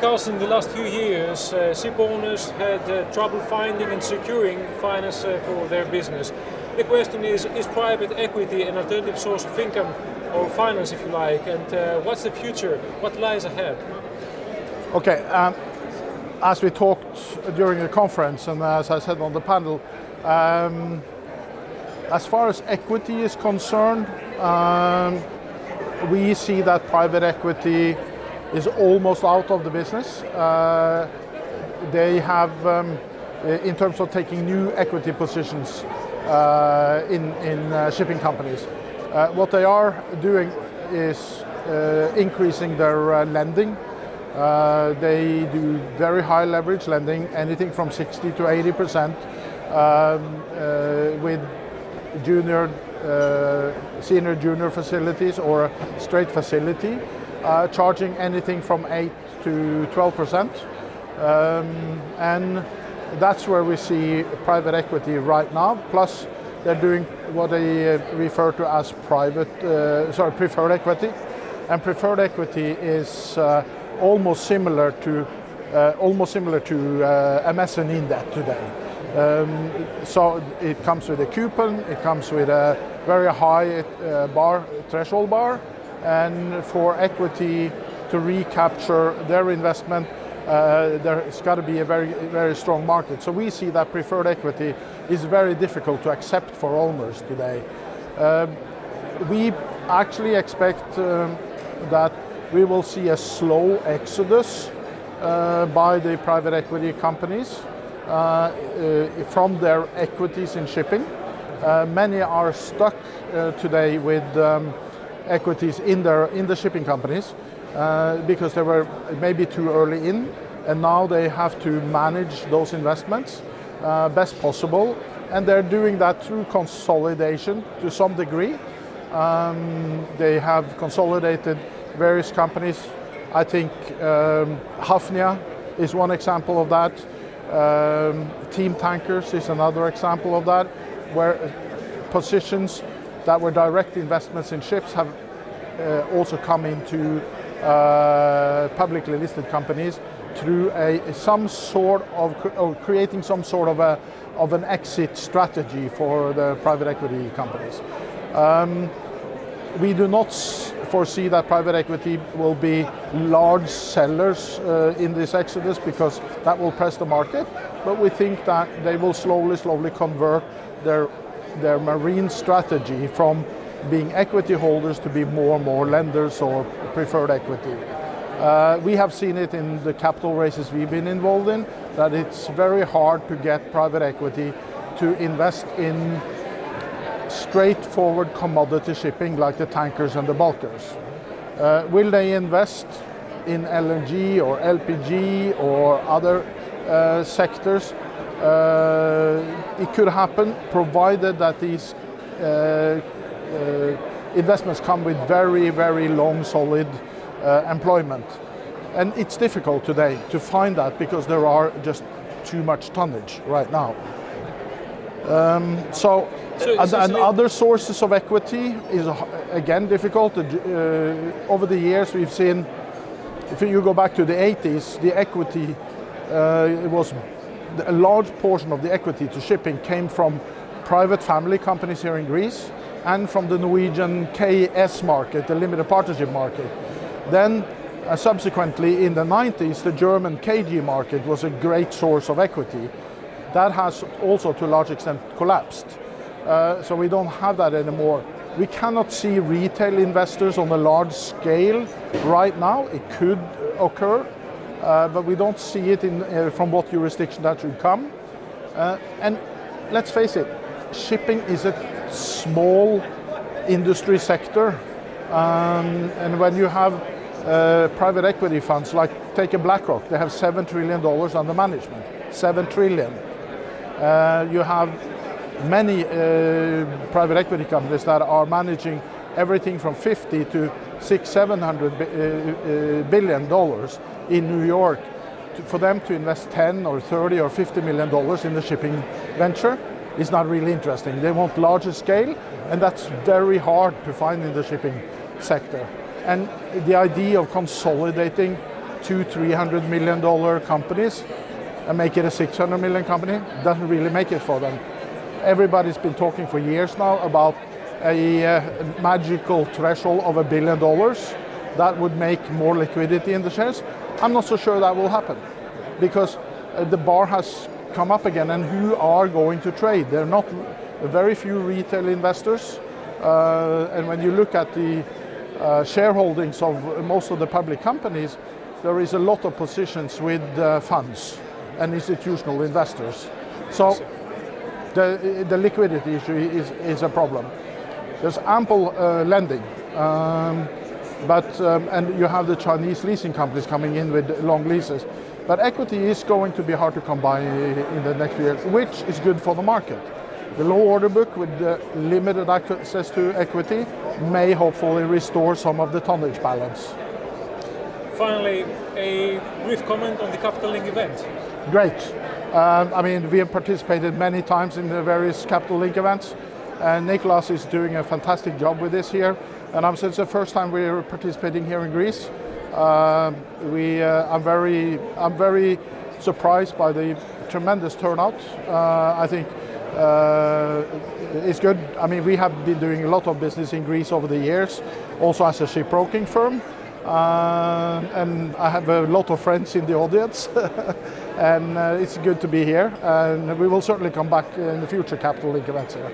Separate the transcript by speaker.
Speaker 1: Karlsen, in the last few years, ship owners had trouble finding and securing finance for their business. The question is private equity an alternative source of income or finance, if you like, and what's the future? What lies ahead?
Speaker 2: Okay, as we talked during the conference and as I said on the panel, as far as equity is concerned, we see that private equity is almost out of the business. They have, in terms of taking new equity positions in shipping companies, what they are doing is increasing their lending. They do very high leverage lending, anything from 60 to 80%, with senior junior facilities or a straight facility, charging anything from 8 to 12%. And that's where we see private equity right now. Plus, they're doing what they refer to as preferred equity. And preferred equity is almost similar to a mezzanine debt today. So it comes with a coupon, it comes with a very high threshold bar, and for equity to recapture their investment, there's got to be a very, very strong market. So we see that preferred equity is very difficult to accept for owners today. We actually expect that we will see a slow exodus by the private equity companies from their equities in shipping. Many are stuck today with equities in the shipping companies because they were maybe too early in, and now they have to manage those investments best possible, and they're doing that through consolidation to some degree. They have consolidated various companies. I think Hafnia is one example of that. Team Tankers is another example of that, where positions that were direct investments in ships have also come into publicly listed companies through creating some sort of an exit strategy for the private equity companies. We do not foresee that private equity will be large sellers in this exodus, because that will press the market, but we think that they will slowly convert their marine strategy from being equity holders to be more and more lenders or preferred equity. We have seen it in the capital raises we've been involved in, that it's very hard to get private equity to invest in straightforward commodity shipping like the tankers and the bulkers. Will they invest in LNG or LPG or other sectors? It could happen, provided that these investments come with very, very long, solid employment. And it's difficult today to find that because there are just too much tonnage right now. Other sources of equity is again difficult. Over the years we've seen, if you go back to the 80s, the equity a large portion of the equity to shipping came from private family companies here in Greece and from the Norwegian KS market, the limited partnership market. Then subsequently in the 90s, the German KG market was a great source of equity. That has also to a large extent collapsed. So we don't have that anymore. We cannot see retail investors on a large scale right now. It could occur, but we don't see it from what jurisdiction that should come. And let's face it, shipping is a small industry sector. And when you have private equity funds, like take a BlackRock, they have $7 trillion under management, 7 trillion. You have many private equity companies that are managing everything from 50 to $600-700 billion in New York. For them to invest 10 or 30 or $50 million in the shipping venture is not really interesting. They want larger scale, and that's very hard to find in the shipping sector. And the idea of consolidating $200-300 million companies and make it a 600 million company. Doesn't really make it for them. Everybody's been talking for years now about a magical threshold of $1 billion that would make more liquidity in the shares. I'm not so sure that will happen because the bar has come up again, and who are going to trade? There are not very few retail investors, and when you look at the shareholdings of most of the public companies, there is a lot of positions with funds and institutional investors. So the liquidity issue is a problem. There's ample lending, and you have the Chinese leasing companies coming in with long leases. But equity is going to be hard to come by in the next few years, which is good for the market. The low order book with the limited access to equity may hopefully restore some of the tonnage balance.
Speaker 1: Finally, a brief comment on the Capital Link event.
Speaker 2: Great. I mean, we have participated many times in the various Capital Link events, and Nicholas is doing a fantastic job with this here. And it's the first time we're participating here in Greece. I'm very surprised by the tremendous turnout. I think it's good. I mean, we have been doing a lot of business in Greece over the years, also as a shipbroking firm. And I have a lot of friends in the audience, and it's good to be here. And we will certainly come back in the future Capital Link events here.